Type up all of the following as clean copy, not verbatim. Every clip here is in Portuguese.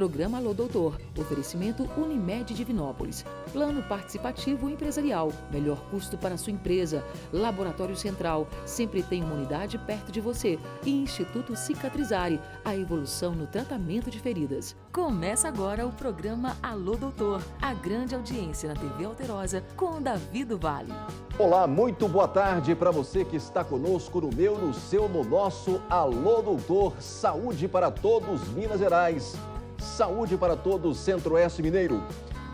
Programa Alô Doutor. Oferecimento Unimed Divinópolis. Plano participativo empresarial. Melhor custo para a sua empresa. Laboratório Central. Sempre tem uma unidade perto de você. E Instituto Cicatrizare. A evolução no tratamento de feridas. Começa agora o programa Alô Doutor. A grande audiência na TV Alterosa com Davi do Vale. Olá, muito boa tarde para você que está conosco no meu, no seu, no nosso Alô Doutor. Saúde para todos, Minas Gerais. Saúde para todos, Centro-Oeste Mineiro.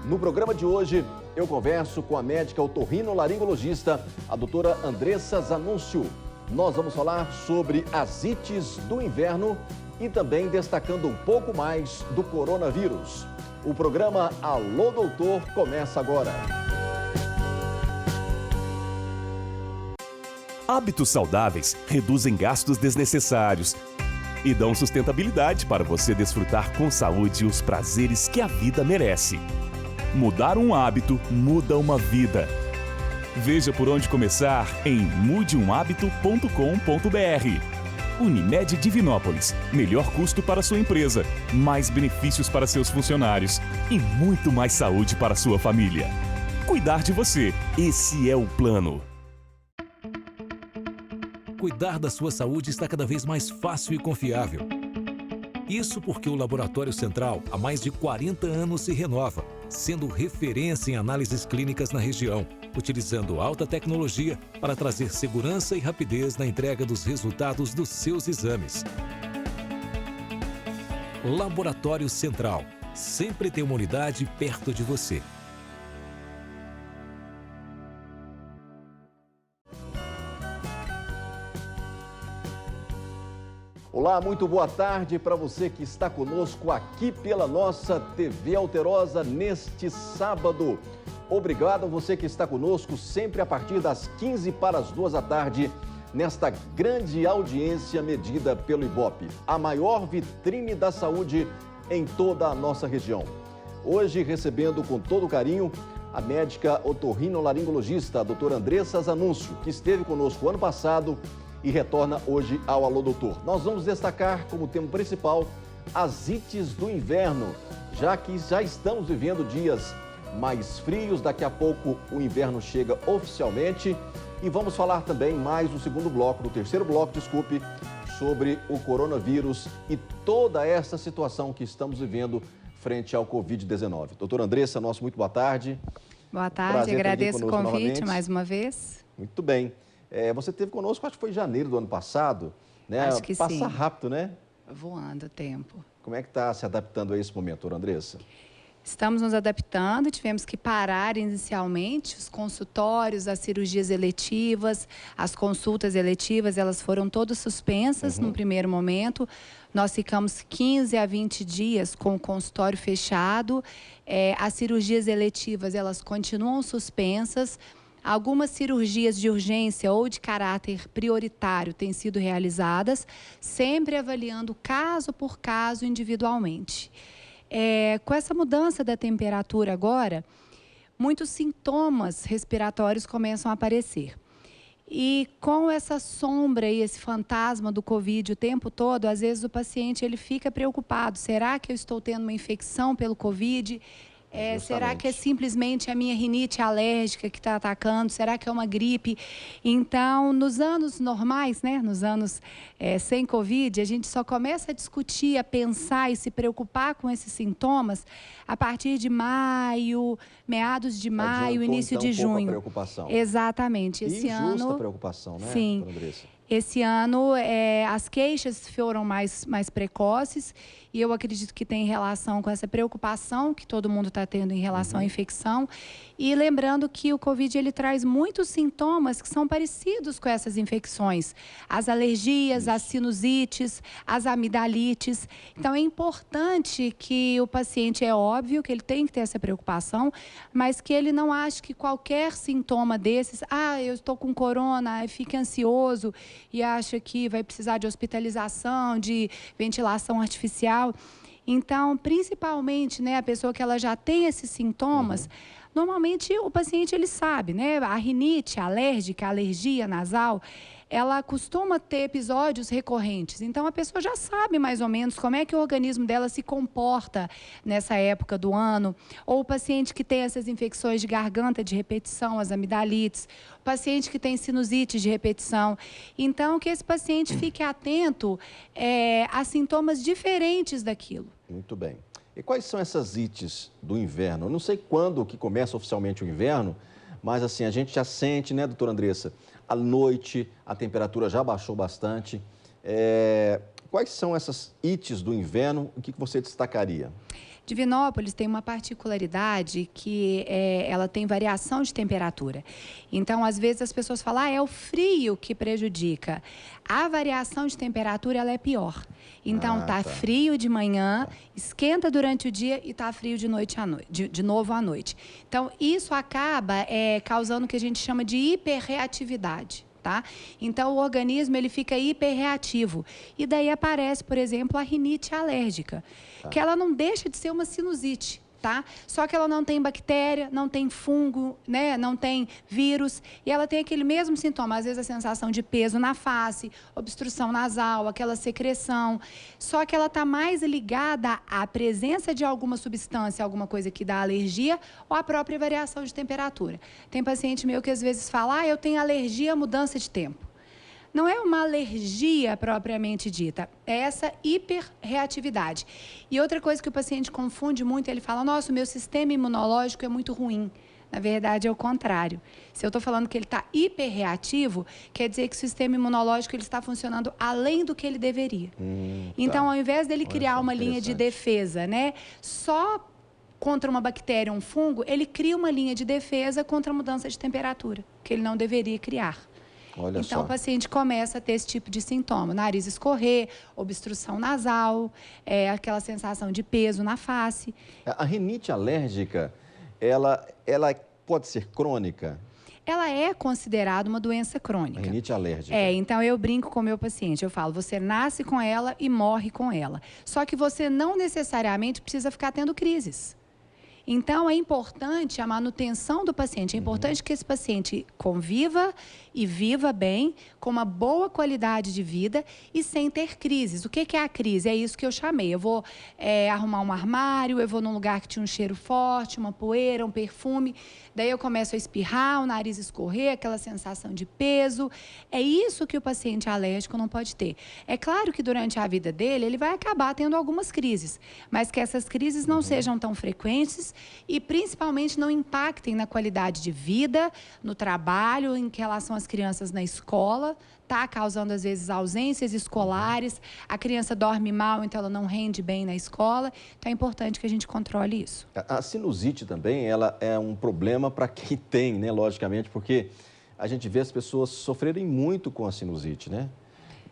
No programa de hoje, eu converso com a médica otorrinolaringologista, a doutora Andressa Zanuncio. Nós vamos falar sobre as ites do inverno e também destacando um pouco mais do coronavírus. O programa Alô Doutor começa agora. Hábitos saudáveis reduzem gastos desnecessários e dão sustentabilidade para você desfrutar com saúde os prazeres que a vida merece. Mudar um hábito muda uma vida. Veja por onde começar em mudeumhabito.com.br. Unimed Divinópolis. Melhor custo para sua empresa, mais benefícios para seus funcionários e muito mais saúde para sua família. Cuidar de você, esse é o plano. Cuidar da sua saúde está cada vez mais fácil e confiável. Isso porque o Laboratório Central há mais de 40 anos se renova, sendo referência em análises clínicas na região, utilizando alta tecnologia para trazer segurança e rapidez na entrega dos resultados dos seus exames. Laboratório Central, sempre tem uma unidade perto de você. Olá, muito boa tarde para você que está conosco aqui pela nossa TV Alterosa neste sábado. Obrigado a você que está conosco sempre a partir das 15 para as 2 da tarde, nesta grande audiência medida pelo Ibope, a maior vitrine da saúde em toda a nossa região. Hoje recebendo com todo carinho a médica otorrinolaringologista, a doutora Andressa Zanuncio, que esteve conosco ano passado e retorna hoje ao Alô Doutor. Nós vamos destacar como tema principal as ites do inverno, já que já estamos vivendo dias mais frios, daqui a pouco o inverno chega oficialmente e vamos falar também mais no segundo bloco, no terceiro bloco, desculpe, sobre o coronavírus e toda essa situação que estamos vivendo frente ao Covid-19. Doutora Andressa, nosso muito boa tarde. Boa tarde, agradeço o convite novamente. Mais uma vez. Muito bem. Você esteve conosco, acho que foi em janeiro do ano passado, né? Acho que Passa sim. rápido, né? Voando o tempo. Como é que está se adaptando a esse momento, doutora Andressa? Estamos nos adaptando, tivemos que parar inicialmente os consultórios, as cirurgias eletivas, as consultas eletivas, elas foram todas suspensas no primeiro momento. Nós ficamos 15 a 20 dias com o consultório fechado. As cirurgias eletivas, elas continuam suspensas. Algumas cirurgias de urgência ou de caráter prioritário têm sido realizadas, sempre avaliando caso por caso individualmente. Com essa mudança da temperatura agora, muitos sintomas respiratórios começam a aparecer. E com essa sombra e esse fantasma do Covid o tempo todo, às vezes o paciente ele fica preocupado. Será que eu estou tendo uma infecção pelo Covid? Será que é simplesmente a minha rinite alérgica que está atacando? Será que é uma gripe? Então, nos anos normais, né, nos anos sem Covid, a gente só começa a discutir, a pensar e se preocupar com esses sintomas a partir de maio, meados de maio, início de junho. Preocupação. Exatamente. Esse ano, preocupação, né, sim. doutora Andressa? Esse ano, as queixas foram mais precoces e eu acredito que tem relação com essa preocupação que todo mundo está tendo em relação à infecção. E lembrando que o Covid ele traz muitos sintomas que são parecidos com essas infecções. As alergias, as sinusites, as amidalites. Então, é importante que o paciente, é óbvio que ele tem que ter essa preocupação, mas que ele não ache que qualquer sintoma desses, eu estou com corona, fica ansioso e acha que vai precisar de hospitalização, de ventilação artificial. Então, principalmente, né, a pessoa que ela já tem esses sintomas, Normalmente, o paciente, ele sabe, né? A rinite alérgica, a alergia nasal, ela costuma ter episódios recorrentes. Então, a pessoa já sabe mais ou menos como é que o organismo dela se comporta nessa época do ano. Ou o paciente que tem essas infecções de garganta de repetição, as amidalites. O paciente que tem sinusite de repetição. Então, que esse paciente fique atento a sintomas diferentes daquilo. Muito bem. E quais são essas ites do inverno? Eu não sei quando que começa oficialmente o inverno, mas assim, a gente já sente, né, doutora Andressa? À noite, a temperatura já baixou bastante. Quais são essas ites do inverno? O que você destacaria? Divinópolis tem uma particularidade que ela tem variação de temperatura. Então, às vezes, as pessoas falam, é o frio que prejudica. A variação de temperatura, ela é pior. Então, tá frio de manhã, esquenta durante o dia e tá frio de novo à noite. Então, isso acaba causando o que a gente chama de hiperreatividade. Tá? Então, o organismo ele fica hiperreativo. E daí aparece, por exemplo, a rinite alérgica, que ela não deixa de ser uma sinusite. Tá? Só que ela não tem bactéria, não tem fungo, né? Não tem vírus, e ela tem aquele mesmo sintoma, às vezes a sensação de peso na face, obstrução nasal, aquela secreção, só que ela está mais ligada à presença de alguma substância, alguma coisa que dá alergia, ou à própria variação de temperatura. Tem paciente meu que às vezes fala, eu tenho alergia à mudança de tempo. Não é uma alergia propriamente dita, é essa hiperreatividade. E outra coisa que o paciente confunde muito, ele fala, nossa, o meu sistema imunológico é muito ruim. Na verdade, é o contrário. Se eu estou falando que ele está hiperreativo, quer dizer que o sistema imunológico ele está funcionando além do que ele deveria. Então, ao invés dele criar uma linha de defesa, né, só contra uma bactéria ou um fungo, ele cria uma linha de defesa contra a mudança de temperatura, que ele não deveria criar. Olha então, só. O paciente começa a ter esse tipo de sintoma. Nariz escorrer, obstrução nasal, aquela sensação de peso na face. A rinite alérgica, ela pode ser crônica? Ela é considerada uma doença crônica. A rinite alérgica. Então eu brinco com o meu paciente, eu falo, você nasce com ela e morre com ela. Só que você não necessariamente precisa ficar tendo crises. Então, é importante a manutenção do paciente, é importante que esse paciente conviva e viva bem, com uma boa qualidade de vida e sem ter crises. O que é a crise? É isso que eu chamei. Eu vou arrumar um armário, eu vou num lugar que tinha um cheiro forte, uma poeira, um perfume, daí eu começo a espirrar, o nariz escorrer, aquela sensação de peso. É isso que o paciente alérgico não pode ter. É claro que durante a vida dele, ele vai acabar tendo algumas crises, mas que essas crises não sejam tão frequentes e principalmente não impactem na qualidade de vida, no trabalho, em relação às crianças na escola, tá? Causando às vezes ausências escolares, a criança dorme mal, então ela não rende bem na escola, então é importante que a gente controle isso. A sinusite também, ela é um problema para quem tem, né? Logicamente, porque a gente vê as pessoas sofrerem muito com a sinusite, né?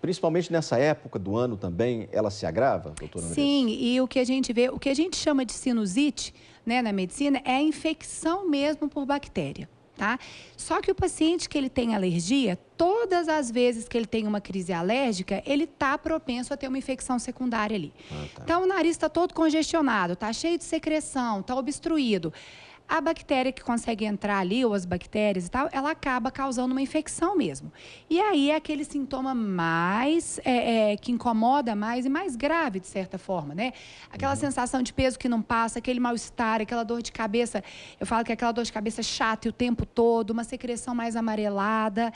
Principalmente nessa época do ano também, ela se agrava, doutora Andressa? Sim, e o que a gente vê, o que a gente chama de sinusite, né, na medicina, é a infecção mesmo por bactéria, tá? Só que o paciente que ele tem alergia, todas as vezes que ele tem uma crise alérgica, ele está propenso a ter uma infecção secundária ali. Então, o nariz está todo congestionado, está cheio de secreção, está obstruído. A bactéria que consegue entrar ali, ou as bactérias e tal, ela acaba causando uma infecção mesmo. E aí é aquele sintoma mais, que incomoda mais e mais grave, de certa forma, né? Aquela sensação de peso que não passa, aquele mal-estar, aquela dor de cabeça, eu falo que é aquela dor de cabeça chata o tempo todo, uma secreção mais amarelada.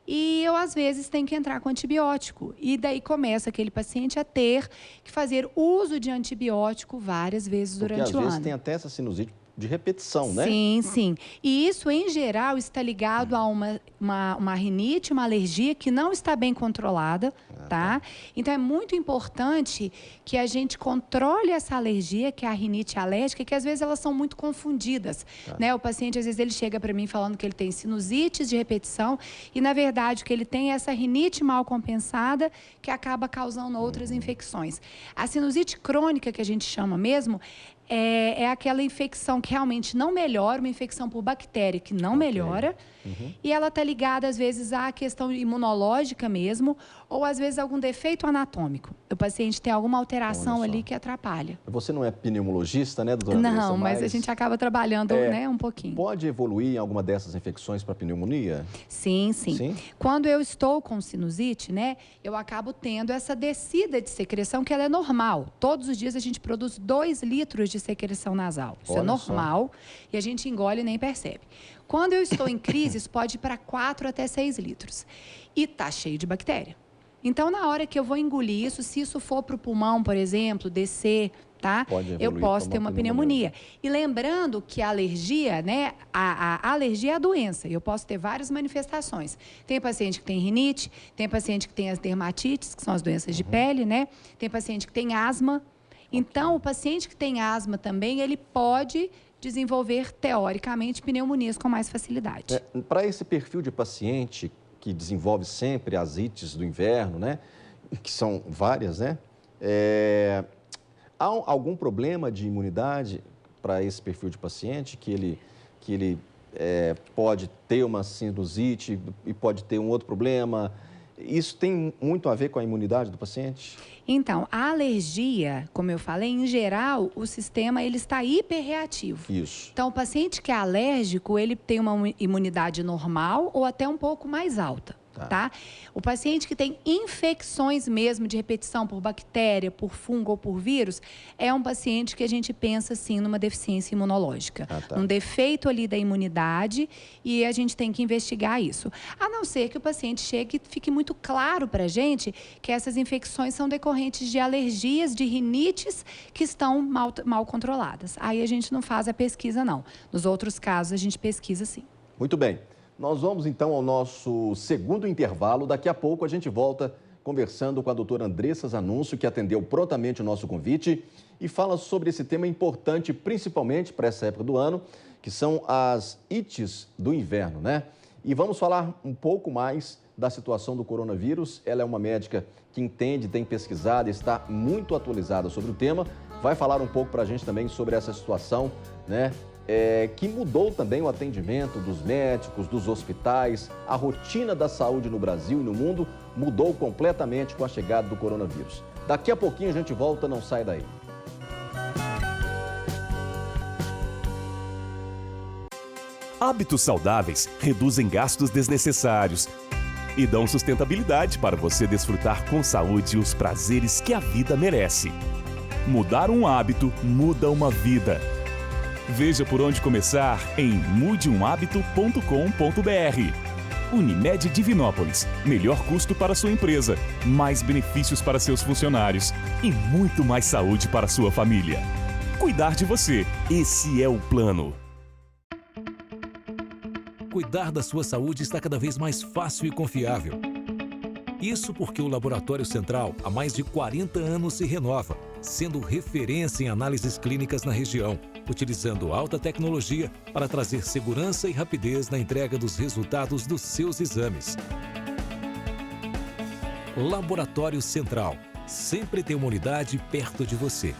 E eu, às vezes, tenho que entrar com antibiótico. E daí começa aquele paciente a ter que fazer uso de antibiótico várias vezes durante o ano. Porque às vezes tem até essa sinusite de repetição, né? Sim, sim. E isso, em geral, está ligado a uma rinite, uma alergia que não está bem controlada, tá? Então, é muito importante que a gente controle essa alergia, que é a rinite alérgica, que às vezes elas são muito confundidas, né? O paciente, às vezes, ele chega para mim falando que ele tem sinusites de repetição e, na verdade, que ele tem essa rinite mal compensada que acaba causando outras infecções. A sinusite crônica, que a gente chama mesmo, é aquela infecção que realmente não melhora, uma infecção por bactéria que não melhora. E ela está ligada, às vezes, à questão imunológica mesmo, ou às vezes algum defeito anatômico. O paciente tem alguma alteração ali que atrapalha. Você não é pneumologista, né, doutora Andressa? Não, mas a gente acaba trabalhando, né, um pouquinho. Pode evoluir em alguma dessas infecções para pneumonia? Sim, sim, sim. Quando eu estou com sinusite, né, eu acabo tendo essa descida de secreção que ela é normal. Todos os dias a gente produz 2 litros de secreção nasal. Isso é normal e a gente engole e nem percebe. Quando eu estou em crise, isso pode ir para 4 até 6 litros. E tá cheio de bactéria. Então, na hora que eu vou engolir isso, se isso for para o pulmão, por exemplo, descer, tá? Eu posso ter uma pneumonia. E lembrando que a alergia, né? A alergia é a doença. Eu posso ter várias manifestações. Tem paciente que tem rinite, tem paciente que tem as dermatites, que são as doenças de pele, né? Tem paciente que tem asma. Então, o paciente que tem asma também, ele pode desenvolver, teoricamente, pneumonias com mais facilidade. Para esse perfil de paciente que desenvolve sempre as ites do inverno, né? Que são várias, né? Há algum problema de imunidade para esse perfil de paciente que ele pode ter uma sinusite e pode ter um outro problema? Isso tem muito a ver com a imunidade do paciente? Então, a alergia, como eu falei, em geral, o sistema ele está hiperreativo. Isso. Então, o paciente que é alérgico, ele tem uma imunidade normal ou até um pouco mais alta. Tá? O paciente que tem infecções mesmo de repetição por bactéria, por fungo ou por vírus, é um paciente que a gente pensa, sim, numa deficiência imunológica. Um defeito ali da imunidade e a gente tem que investigar isso. A não ser que o paciente chegue e fique muito claro para a gente que essas infecções são decorrentes de alergias, de rinites que estão mal controladas. Aí a gente não faz a pesquisa, não. Nos outros casos, a gente pesquisa, sim. Muito bem. Nós vamos, então, ao nosso segundo intervalo. Daqui a pouco a gente volta conversando com a doutora Andressa Zanuncio, que atendeu prontamente o nosso convite e fala sobre esse tema importante, principalmente para essa época do ano, que são as ites do inverno, né? E vamos falar um pouco mais da situação do coronavírus. Ela é uma médica que entende, tem pesquisado, está muito atualizada sobre o tema. Vai falar um pouco para a gente também sobre essa situação, né? Que mudou também o atendimento dos médicos, dos hospitais, a rotina da saúde no Brasil e no mundo mudou completamente com a chegada do coronavírus. Daqui a pouquinho a gente volta, não sai daí. Hábitos saudáveis reduzem gastos desnecessários e dão sustentabilidade para você desfrutar com saúde os prazeres que a vida merece. Mudar um hábito muda uma vida. Veja por onde começar em mudeumhabito.com.br. Unimed Divinópolis. Melhor custo para sua empresa, mais benefícios para seus funcionários e muito mais saúde para sua família. Cuidar de você, esse é o plano. Cuidar da sua saúde está cada vez mais fácil e confiável. Isso porque o Laboratório Central há mais de 40 anos se renova, sendo referência em análises clínicas na região, utilizando alta tecnologia para trazer segurança e rapidez na entrega dos resultados dos seus exames. Laboratório Central. Sempre tem uma unidade perto de você.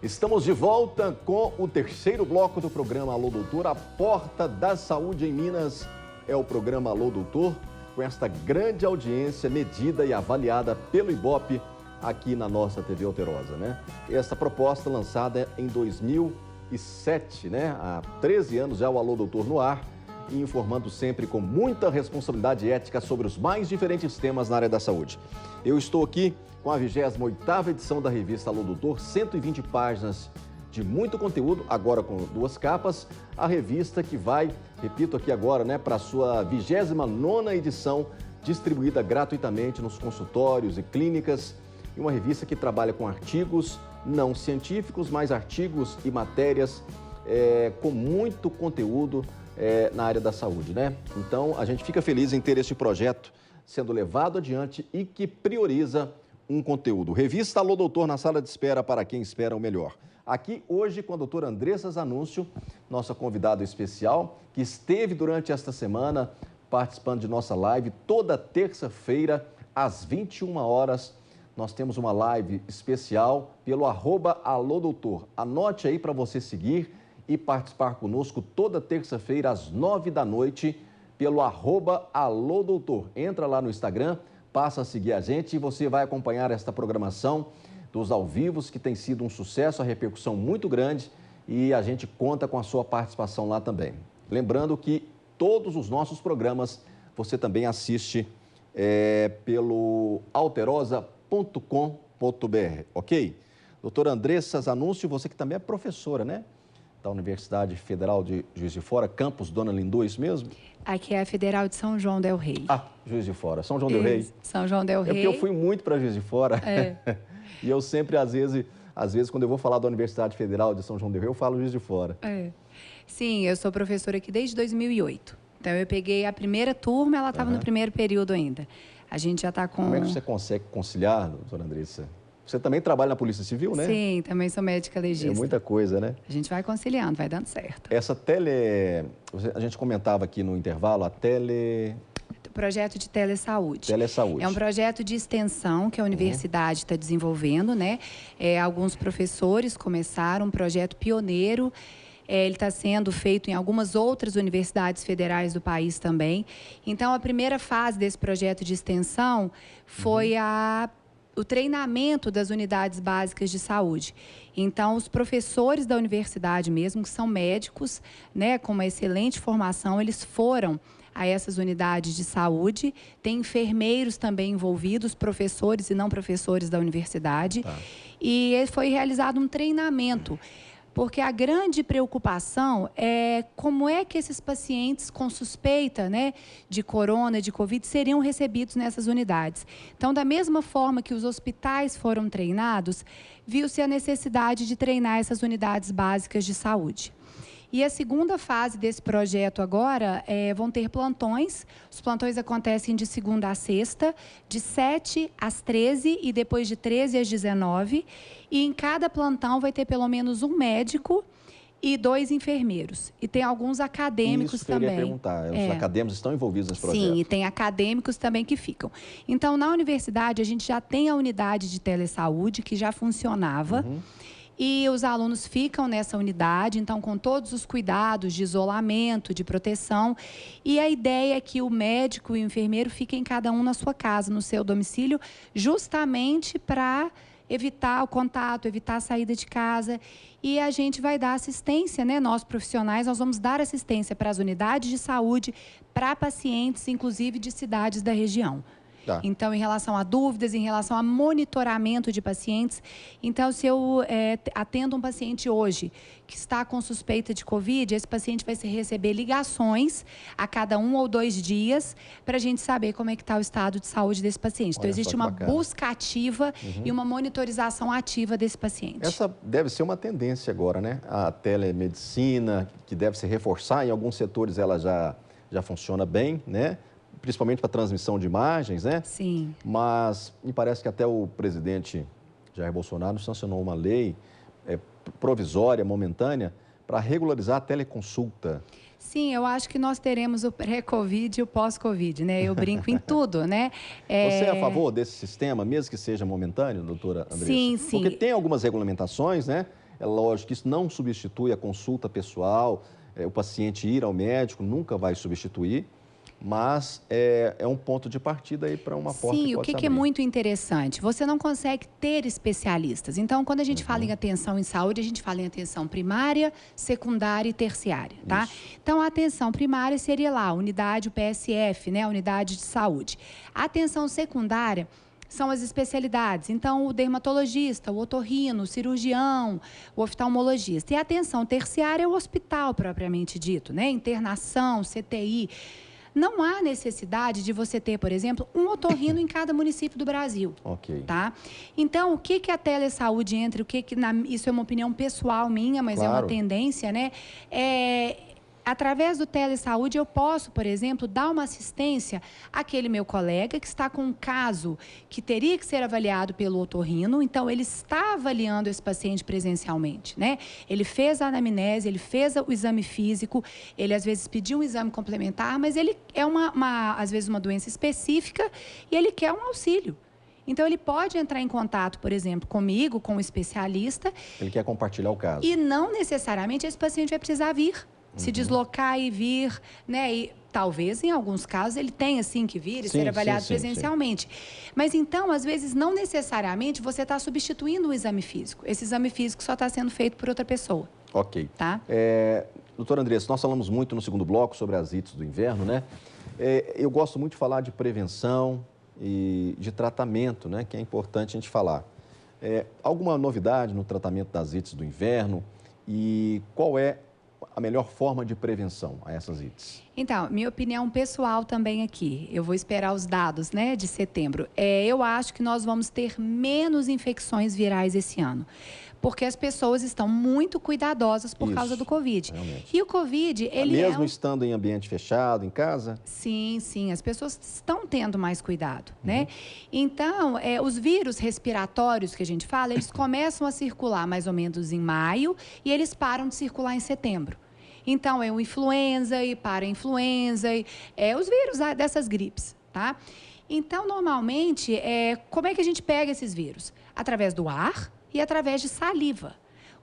Estamos de volta com o terceiro bloco do programa Alô Doutor. A porta da saúde em Minas é o programa Alô Doutor, com esta grande audiência medida e avaliada pelo Ibope aqui na nossa TV Alterosa, né? Essa proposta lançada em 2007, né? Há 13 anos já o Alô Doutor no ar, e informando sempre com muita responsabilidade ética sobre os mais diferentes temas na área da saúde. Eu estou aqui com a 28ª edição da revista Alô Doutor, 120 páginas de muito conteúdo, agora com 2 capas. A revista que vai, repito aqui agora, né, para a sua 29ª edição, distribuída gratuitamente nos consultórios e clínicas. E uma revista que trabalha com artigos não científicos, mas artigos e matérias com muito conteúdo na área da saúde, né? Então, a gente fica feliz em ter este projeto sendo levado adiante e que prioriza um conteúdo. Revista Alô Doutor na sala de espera para quem espera o melhor. Aqui hoje com a doutora Andressa Zanuncio, nossa convidada especial, que esteve durante esta semana participando de nossa live. Toda terça-feira, às 21 horas, nós temos uma live especial pelo @alodoutor. Anote aí para você seguir e participar conosco toda terça-feira, às 9 da noite, pelo @alodoutor. Entra lá no Instagram, passa a seguir a gente e você vai acompanhar esta programação dos ao vivos, que tem sido um sucesso, a repercussão muito grande, e a gente conta com a sua participação lá também. Lembrando que todos os nossos programas você também assiste pelo alterosa.com.br, ok? Doutora Andressa Zanussi, você que também é professora, né? Da Universidade Federal de Juiz de Fora, campus Dona Lindu, isso mesmo? Aqui é a Federal de São João del Rei. Ah, Juiz de Fora, São João del Rei. São João del Rei. É porque eu fui muito para Juiz de Fora. E eu sempre, às vezes, quando eu vou falar da Universidade Federal de São João del Rei, eu falo Juiz de Fora. Sim, eu sou professora aqui desde 2008. Então, eu peguei a primeira turma, ela estava no primeiro período ainda. A gente já está com... Como é que você consegue conciliar, doutora Andressa? Você também trabalha na Polícia Civil, né? Sim, também sou médica legista. É muita coisa, né? A gente vai conciliando, vai dando certo. Essa a gente comentava aqui no intervalo, Projeto de telesaúde. Telesaúde. É um projeto de extensão que a universidade está desenvolvendo, né? Alguns professores começaram um projeto pioneiro. Ele está sendo feito em algumas outras universidades federais do país também. Então, a primeira fase desse projeto de extensão foi o treinamento das unidades básicas de saúde. Então, os professores da universidade mesmo, que são médicos, né, com uma excelente formação, eles foram a essas unidades de saúde. Tem enfermeiros também envolvidos, professores e não professores da universidade. E foi realizado um treinamento, porque a grande preocupação é como é que esses pacientes com suspeita, né, de corona, de Covid, seriam recebidos nessas unidades. Então, da mesma forma que os hospitais foram treinados, viu-se a necessidade de treinar essas unidades básicas de saúde. E a segunda fase desse projeto agora vão ter plantões. Os plantões acontecem de segunda a sexta, de 7 às 13 e depois de 13 às 19. E em cada plantão vai ter pelo menos um médico e 2 enfermeiros. E tem alguns acadêmicos também. Isso que eu ia perguntar. Os acadêmicos estão envolvidos nesse projeto? Sim, e tem acadêmicos também que ficam. Então, na universidade, a gente já tem a unidade de telesaúde, que já funcionava. E os alunos ficam nessa unidade, então, com todos os cuidados de isolamento, de proteção. E a ideia é que o médico e o enfermeiro fiquem cada um na sua casa, no seu domicílio, justamente para evitar o contato, evitar a saída de casa. E a gente vai dar assistência, né? Nós, profissionais, nós vamos dar assistência para as unidades de saúde, para pacientes, inclusive de cidades da região. Então, em relação a dúvidas, em relação a monitoramento de pacientes. Então, se eu atendo um paciente hoje que está com suspeita de Covid, esse paciente vai receber ligações a cada 1 ou 2 dias para a gente saber como é que está o estado de saúde desse paciente. Então, existe uma busca ativa e uma monitorização ativa desse paciente. Essa deve ser uma tendência agora, né? A telemedicina, que deve se reforçar. Em alguns setores ela já funciona bem, né? Principalmente para transmissão de imagens, né? Sim. Mas me parece que até o presidente Jair Bolsonaro sancionou uma lei provisória, momentânea, para regularizar a teleconsulta. Sim, eu acho que nós teremos o pré-Covid e o pós-Covid, né? Eu brinco em tudo, né? Você é a favor desse sistema, mesmo que seja momentâneo, doutora Andressa? Sim, sim. Porque tem algumas regulamentações, né? É lógico que isso não substitui a consulta pessoal, o paciente ir ao médico nunca vai substituir. Mas é um ponto de partida aí para uma porta que pode se abrir. Sim, o que é muito interessante, você não consegue ter especialistas. Então, quando a gente fala em atenção em saúde, a gente fala em atenção primária, secundária e terciária, tá? Então, a atenção primária seria lá, a unidade, o PSF, né? A unidade de saúde. A atenção secundária são as especialidades. Então, o dermatologista, o otorrino, o cirurgião, o oftalmologista. E a atenção terciária é o hospital, propriamente dito, né? Internação, CTI. Não há necessidade de você ter, por exemplo, um otorrino em cada município do Brasil. Tá? Então, o que a telesaúde entra, isso é uma opinião pessoal minha, mas é uma tendência, né? Através do telesaúde, eu posso, por exemplo, dar uma assistência àquele meu colega que está com um caso que teria que ser avaliado pelo otorrino, então ele está avaliando esse paciente presencialmente, né? Ele fez a anamnese, ele fez o exame físico, ele às vezes pediu um exame complementar, mas ele é às vezes uma doença específica e ele quer um auxílio. Então, ele pode entrar em contato, por exemplo, comigo, com um especialista. Ele quer compartilhar o caso. E não necessariamente esse paciente vai precisar vir, se deslocar e vir, né? E talvez, em alguns casos, ele tenha, sim, que vir e ser avaliado presencialmente. Mas, então, às vezes, não necessariamente você está substituindo o exame físico. Esse exame físico só está sendo feito por outra pessoa. Ok. Tá? Doutora Andressa, nós falamos muito no segundo bloco sobre as ites do inverno, né? Eu gosto muito de falar de prevenção e de tratamento, né? Que é importante a gente falar. Alguma novidade no tratamento das ites do inverno e qual é a melhor forma de prevenção a essas ites? Então, minha opinião pessoal também aqui, eu vou esperar os dados, né, de setembro. Eu acho que nós vamos ter menos infecções virais esse ano, porque as pessoas estão muito cuidadosas por causa do Covid. Realmente. E o Covid, ele mesmo estando em ambiente fechado, em casa? Sim, sim, as pessoas estão tendo mais cuidado, né? Então, os vírus respiratórios que a gente fala, eles começam a circular mais ou menos em maio e eles param de circular em setembro. Então, é o influenza e para-influenza, os vírus dessas gripes, tá? Então, normalmente, como é que a gente pega esses vírus? Através do ar e através de saliva.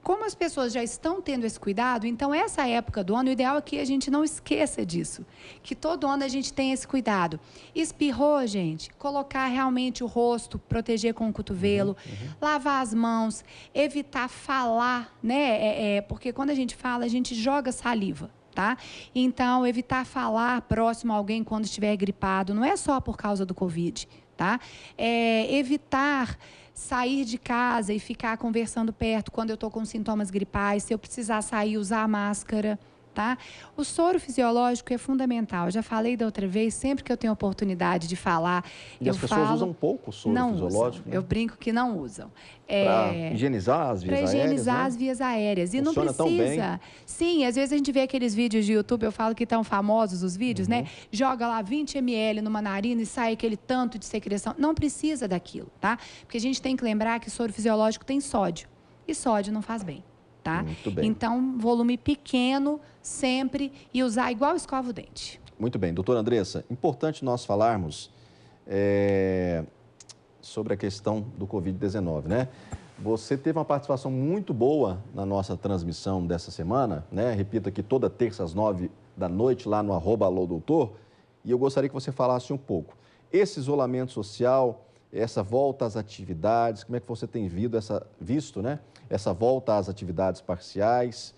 Como as pessoas já estão tendo esse cuidado, então essa época do ano, o ideal é que a gente não esqueça disso, que todo ano a gente tem esse cuidado. Espirrou, gente, colocar realmente o rosto, proteger com o cotovelo, lavar as mãos, evitar falar, né? Porque quando a gente fala, a gente joga saliva. Tá? Então, evitar falar próximo a alguém quando estiver gripado, não é só por causa do Covid, tá? Evitar sair de casa e ficar conversando perto quando eu estou com sintomas gripais, se eu precisar sair, usar a máscara, tá? O soro fisiológico é fundamental. Eu já falei da outra vez, sempre que eu tenho oportunidade de falar, e as pessoas usam pouco o soro fisiológico? Né? Eu brinco que não usam. Para higienizar as vias aéreas? Para higienizar as vias aéreas. E funciona não precisa. Tão bem. Sim, às vezes a gente vê aqueles vídeos de YouTube, eu falo que estão famosos os vídeos, né? Joga lá 20 ml numa narina e sai aquele tanto de secreção. Não precisa daquilo, tá? Porque a gente tem que lembrar que soro fisiológico tem sódio. E sódio não faz bem. Tá? Muito bem. Então, volume pequeno, sempre, e usar igual escova o dente. Muito bem. Doutora Andressa, importante nós falarmos sobre a questão do Covid-19, né? Você teve uma participação muito boa na nossa transmissão dessa semana, né? Repito aqui, toda terça às 9 da noite, lá no @alodoutor, e eu gostaria que você falasse um pouco. Esse isolamento social, essa volta às atividades, como é que você tem visto, né? Essa volta às atividades parciais,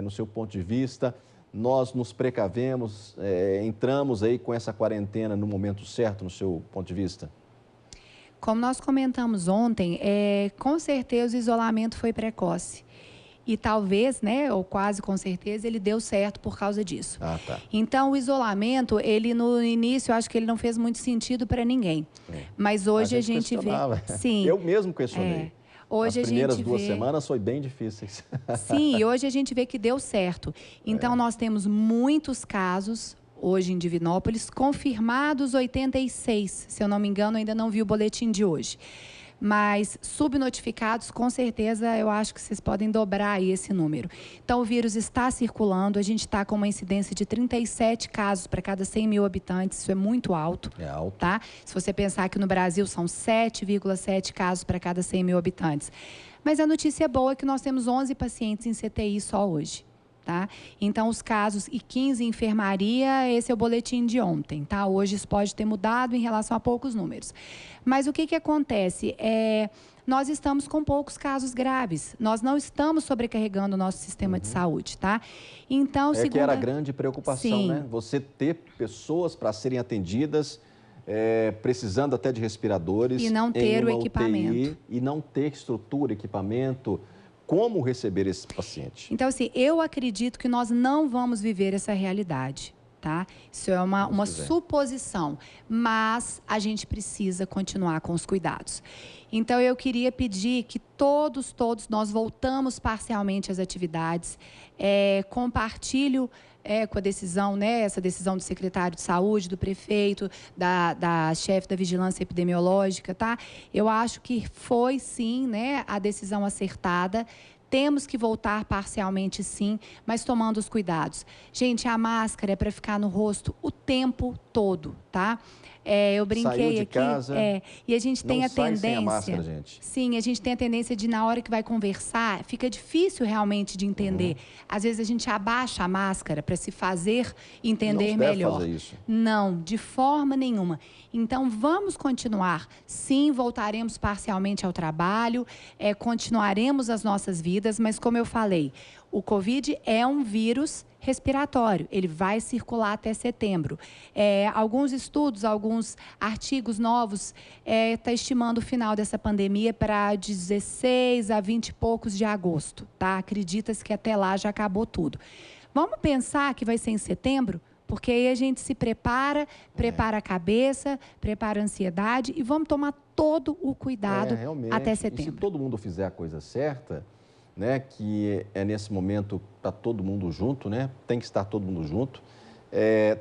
no seu ponto de vista, nós nos precavemos, entramos aí com essa quarentena no momento certo, no seu ponto de vista? Como nós comentamos ontem, com certeza o isolamento foi precoce. E talvez, né, ou quase com certeza, ele deu certo por causa disso. Ah, tá. Então, o isolamento, ele no início, eu acho que ele não fez muito sentido para ninguém. Mas hoje a gente vê... Sim. Eu mesmo questionei. Hoje as primeiras 2 semanas foi bem difíceis. Sim, e hoje a gente vê que deu certo. Então, nós temos muitos casos, hoje em Divinópolis, confirmados 86. Se eu não me engano, ainda não vi o boletim de hoje. Mas subnotificados, com certeza, eu acho que vocês podem dobrar aí esse número. Então, o vírus está circulando, a gente está com uma incidência de 37 casos para cada 100 mil habitantes, isso é muito alto. É alto. Tá? Se você pensar que no Brasil são 7,7 casos para cada 100 mil habitantes. Mas a notícia boa é que nós temos 11 pacientes em CTI só hoje. Tá? Então, os casos e 15 em enfermaria, esse é o boletim de ontem. Tá? Hoje isso pode ter mudado em relação a poucos números. Mas o que acontece? Nós estamos com poucos casos graves. Nós não estamos sobrecarregando o nosso sistema de saúde. Tá? Então, que era a grande preocupação, sim, né? Você ter pessoas para serem atendidas, precisando até de respiradores. E não ter o equipamento. UTI, e não ter estrutura, equipamento. Como receber esse paciente? Então, assim, eu acredito que nós não vamos viver essa realidade, tá? Isso é uma suposição, mas a gente precisa continuar com os cuidados. Então, eu queria pedir que todos nós voltamos parcialmente às atividades, compartilho com a decisão, né, essa decisão do secretário de saúde, do prefeito, da chefe da vigilância epidemiológica, tá? Eu acho que foi, sim, né, a decisão acertada. Temos que voltar parcialmente, sim, mas tomando os cuidados. Gente, a máscara é para ficar no rosto o tempo todo, tá? Eu brinquei Saiu de aqui. casa, E a gente tem a sai tendência. sem a máscara, gente. Sim, a gente tem a tendência de, na hora que vai conversar, fica difícil realmente de entender. Às vezes a gente abaixa a máscara para se fazer entender Não deve melhor. fazer isso. Não, de forma nenhuma. Então, vamos continuar. Sim, voltaremos parcialmente ao trabalho, continuaremos as nossas vidas, mas como eu falei, o Covid é um vírus respiratório, ele vai circular até setembro. Alguns estudos, alguns artigos novos está estimando o final dessa pandemia para 16 a 20 e poucos de agosto, tá? Acredita-se que até lá já acabou tudo. Vamos pensar que vai ser em setembro? Porque aí a gente se prepara a cabeça, prepara a ansiedade e vamos tomar todo o cuidado até setembro. E se todo mundo fizer a coisa certa, né, que nesse momento está todo mundo junto, né, tem que estar todo mundo junto,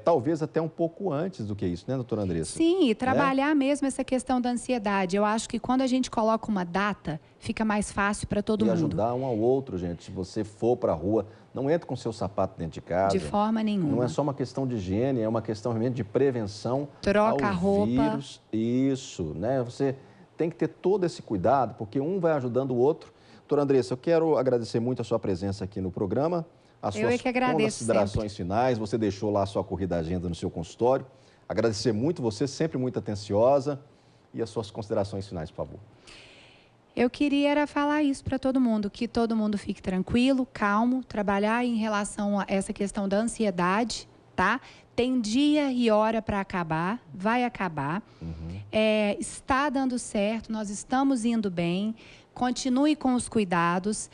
talvez até um pouco antes do que isso, né, doutora Andressa? Sim, e trabalhar mesmo essa questão da ansiedade. Eu acho que quando a gente coloca uma data, fica mais fácil para todo mundo. E ajudar um ao outro, gente. Se você for para a rua, não entre com seu sapato dentro de casa. De forma nenhuma. Não é só uma questão de higiene, é uma questão realmente de prevenção Troca ao a roupa. vírus. Isso, né? Você tem que ter todo esse cuidado, porque um vai ajudando o outro. Doutora Andressa, eu quero agradecer muito a sua presença aqui no programa. As suas considerações finais, você deixou lá a sua corrida agenda no seu consultório. Agradecer muito você, sempre muito atenciosa. E as suas considerações finais, por favor. Eu queria falar isso para todo mundo, que todo mundo fique tranquilo, calmo, trabalhar em relação a essa questão da ansiedade, tá? Tem dia e hora para acabar, vai acabar. Está dando certo, nós estamos indo bem. Continue com os cuidados,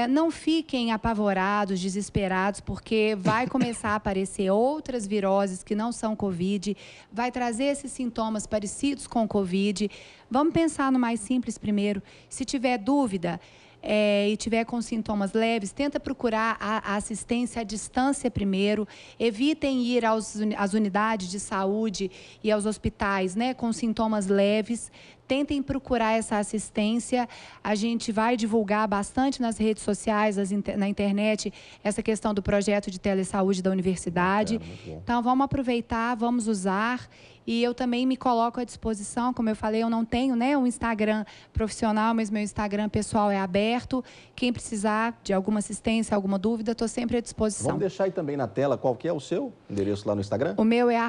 não fiquem apavorados, desesperados, porque vai começar a aparecer outras viroses que não são Covid, vai trazer esses sintomas parecidos com Covid. Vamos pensar no mais simples primeiro. Se tiver dúvida e tiver com sintomas leves, tenta procurar a assistência à distância primeiro. Evitem ir às unidades de saúde e aos hospitais, né, com sintomas leves. Tentem procurar essa assistência. A gente vai divulgar bastante nas redes sociais, na internet, essa questão do projeto de telesaúde da universidade. Então, vamos aproveitar, vamos usar. E eu também me coloco à disposição, como eu falei, eu não tenho, né, um Instagram profissional, mas meu Instagram pessoal é aberto. Quem precisar de alguma assistência, alguma dúvida, estou sempre à disposição. Vamos deixar aí também na tela qual que é o seu endereço lá no Instagram? O meu é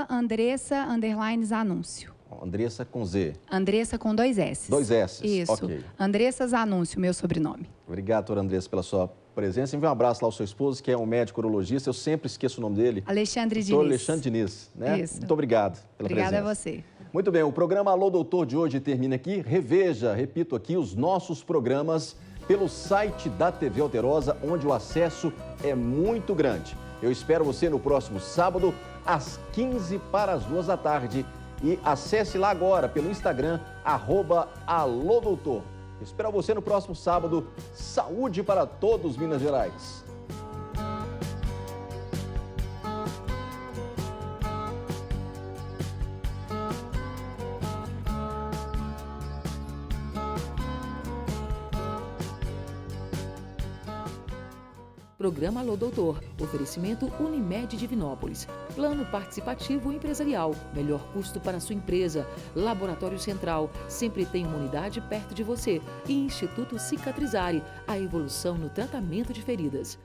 @Andressa_Zanúncio. Andressa com Z. Andressa com 2 S. 2 S. Isso. Ok. Andressa Zanúncio, meu sobrenome. Obrigado, doutora Andressa, pela sua presença. Envie um abraço lá ao seu esposo, que é um médico urologista. Eu sempre esqueço o nome dele. Alexandre Diniz. Doutor Alexandre Diniz, né? Isso. Muito obrigado pela presença. Obrigada a você. Muito bem, o programa Alô Doutor de hoje termina aqui. Reveja, repito aqui, os nossos programas pelo site da TV Alterosa, onde o acesso é muito grande. Eu espero você no próximo sábado, às 15 para as 2 da tarde. E acesse lá agora pelo Instagram, @alodoutor. Espero você no próximo sábado. Saúde para todos, Minas Gerais. Programa Alô Doutor. Oferecimento Unimed Divinópolis. Plano participativo empresarial. Melhor custo para a sua empresa. Laboratório Central. Sempre tem uma unidade perto de você. E Instituto Cicatrizare. A evolução no tratamento de feridas.